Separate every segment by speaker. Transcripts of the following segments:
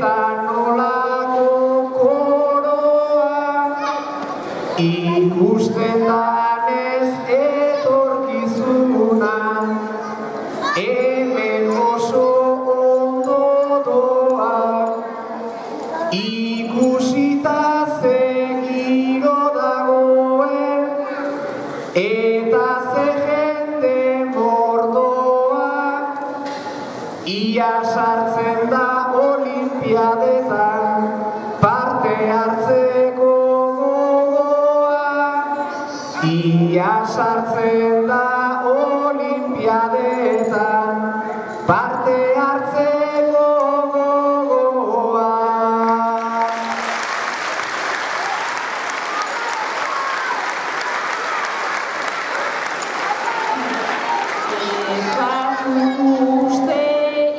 Speaker 1: eta nolako koroa, ikusten danez etorkizuna, hemen oso ondo doa, ikusita ze giro dagoen, eta ze jende mordoa, ia sartzen da olimpiadetan parte hartzeko gogoa, ia sartzen da olimpiadetan parte hartzeko gogoa.
Speaker 2: Uste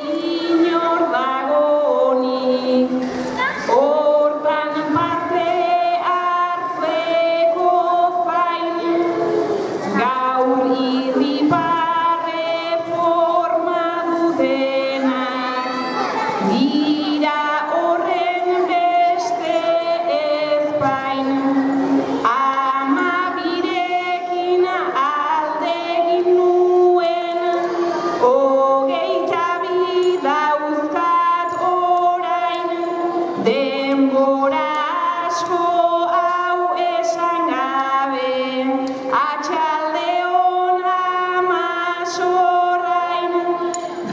Speaker 2: inor dagonik, hortan parte hartzeko zain, gaur irribarre forma dutenak, dira horren beste ezpain, ama birekin alde egin nuen, hogeita bi dauzkat orain, denbora asko hau esan gabe, atxalde hon ama zorrain,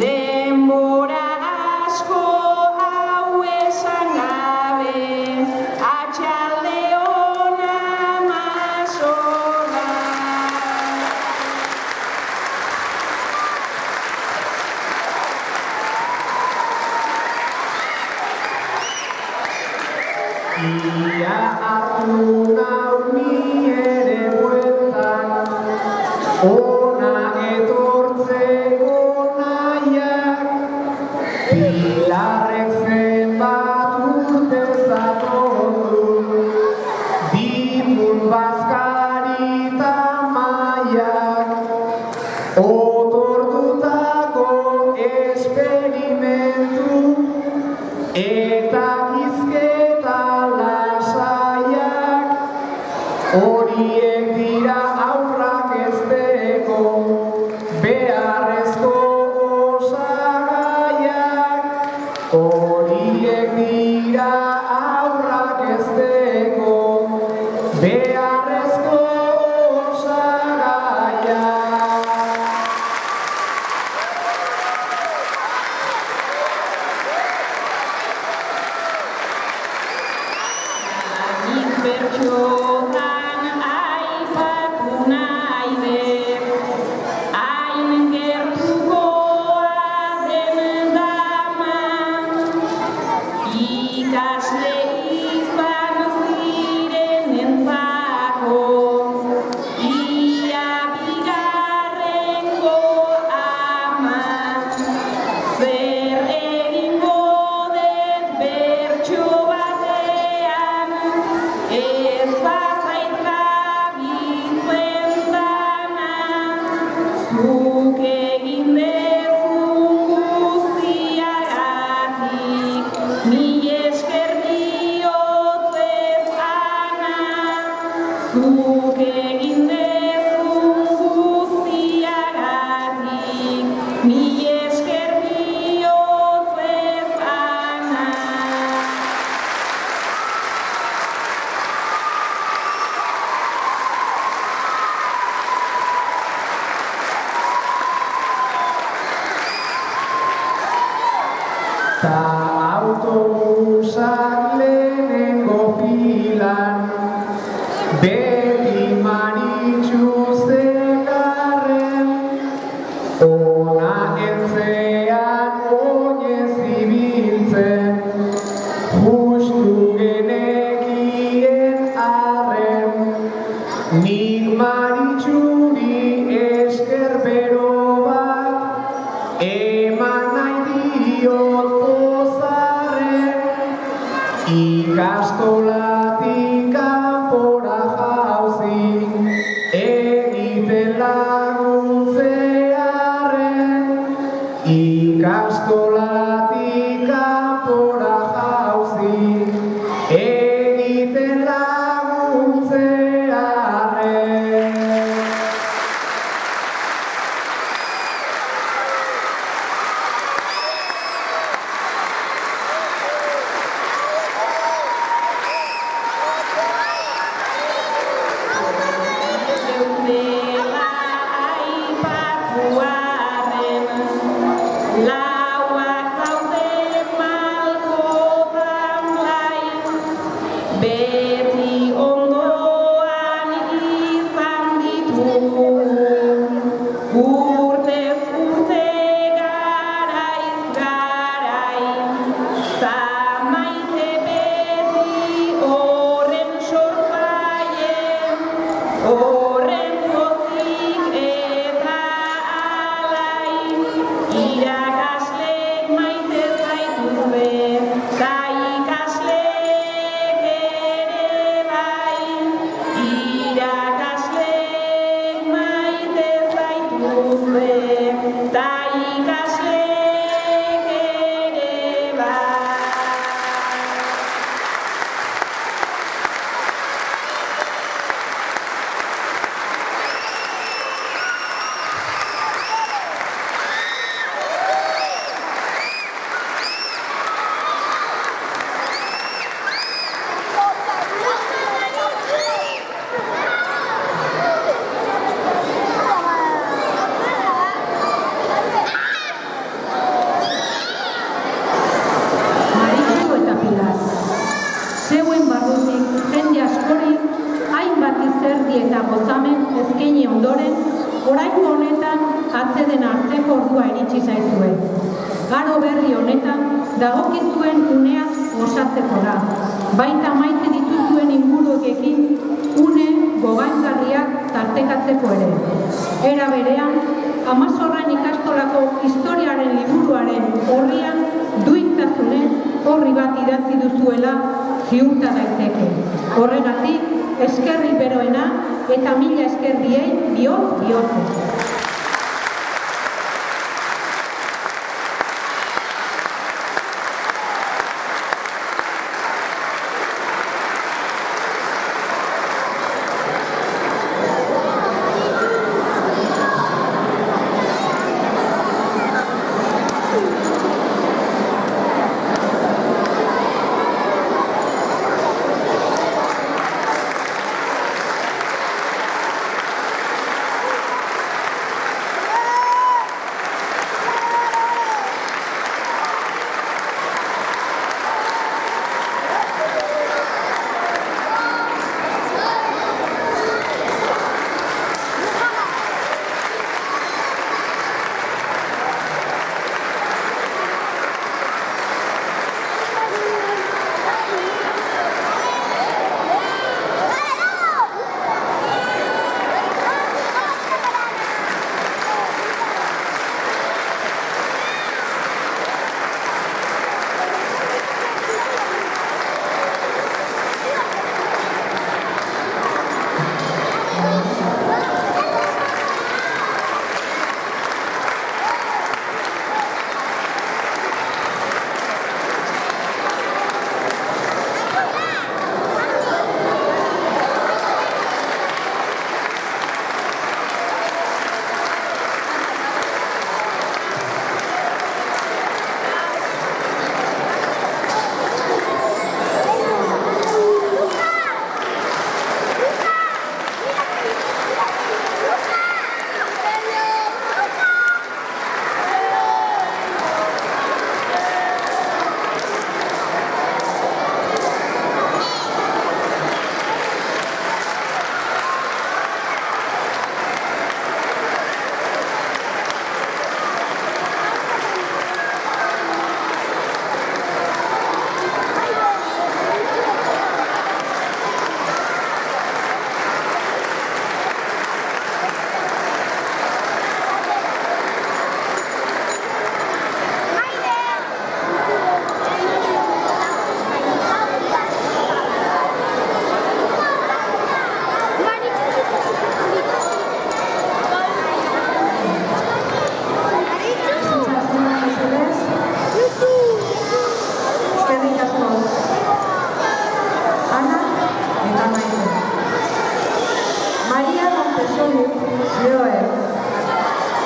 Speaker 2: denbora asko hau esan gabe, atxalde hon ama zorrain.
Speaker 1: Ia hartu nau ni ere bueltan, ona etortzeko nahiak, Pilarrek zenbat urte zatondu, dipun bazkarita maiak, otordutako esperimentu, eta hizketa lasaiak, horiek dira aurrak hezteko beharrezko osagaiak, horiek dira aurrak hezteko beharrezko osagaiak.
Speaker 2: Nik bertsotan aipatu nahi dut, hain gertukoa den dama, ikasle izan zirenentzako, ia bigarrengo ama, zer egingo dut bertso batean, ez bazait gabitzen dana, zuk egin dezun guztiagatik, mil esker diotzez ana, zuk egin dezun guztiagatik, mil esker diotzez ana.
Speaker 1: Ta autobusak lehenengo filan, beti Maritxu zegarren, ona entzean oinez ibiltzen, justu genekien arren, nik Maritxuri esker bero bat eman nahi diot pozarren, ikastolatik kanpora jauzi, egiten laguntzearen, ikastolatik kanpora jauzi.
Speaker 2: zerdi eta gozamen eskaini ondoren, oraingo honetan atzeden hartzeko ordua iritsi zaizue. Garo berri honetan dagokizuen unea gozatzeko da. Baita maite dituzuen inguruekin une gogaingarriak tartekatzeko ere. Era berean, Amazorran ikastolako historiaren liburuaren orrian duintasunez horri bat idatzi duzuela ziurta daiteke. Horregatik, eskerri beroena eta mila eskerriei bihotz.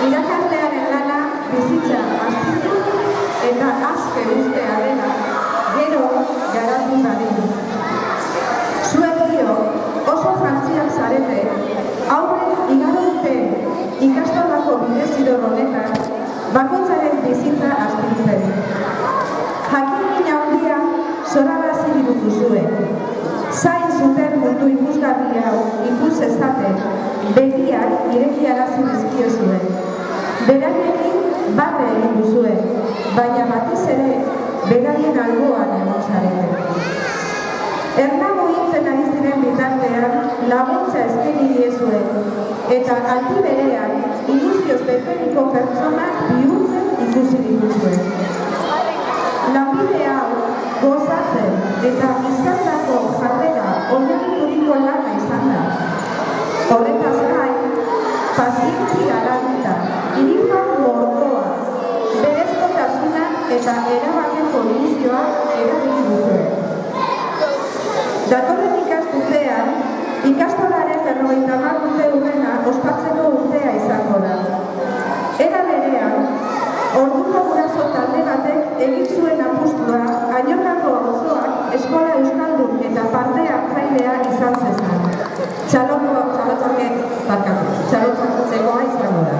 Speaker 3: Irakaslearen lana bizitza azpitu eta azken ustea dela gero garatu dadin. Zuek dio oso frantziak zarete aurren igaro dute ikastolako bidezidor honetan bakoitzaren bizitza azpitzen. Jakin handia zorarazi dituzue. Zain zuten mundu ikusgarri hau ikus ezaten begiak irekiarazi dizkiozuen. Beraiekin barre egin duzue, baina batez ere beraien alboan egon zarete. Ernago hitzen ari ziren bitartean laguntza eskaini diezue eta aldi berean ilusioz beteriko pertsonak bihurtzen ikusi dituzue. Lanbide hau gozatzen eta izandako jarrera oinarrituriko lana izan da. Horretaz gain, pazientzia eragita, irifan mordoa, berezkotasuna eta erabakeko ilusioa erabili dute. Datorren ikasturtean, ikastolaren 50 urte urrena ospatzeko urtea izango da. Era berean, orduko guraso talde batek egin zuen apustua Añorako auzoak eskola euskaldun eta parte hartzailea izan zezan. Txalotzakoa izango da.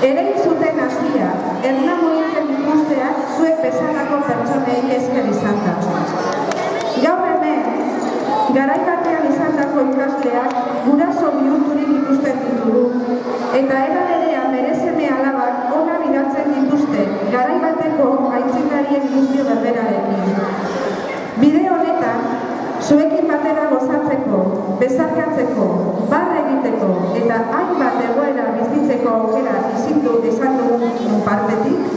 Speaker 3: Erein zuten hasia, Hernamo hitzen ikusteak zuek bezalako pertsonei esker izan da. Gaur hemen, garai batean izandako ikasleak guraso bihurturik ikusten ditugu, eta era berean bere seme alabak ona bidaltzen dituzte, garai bateko aitzindarien ilusio berberarekin. Bide honetan, zuekin batera gozatzeko, bezarkatzeko, barre egiteko eta hainbat egoera bizitzeko aukera izan dugun partetik,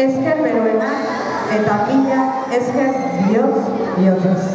Speaker 3: esker beroena eta mila esker bihotz.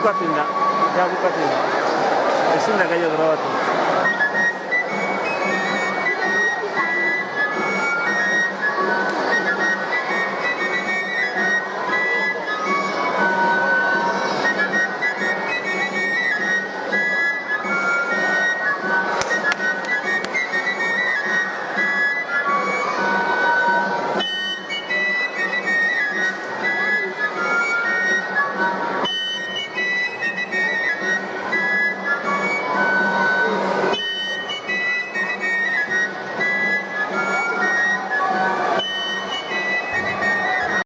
Speaker 4: bukatzen da. Ezin da gehiago grabatu.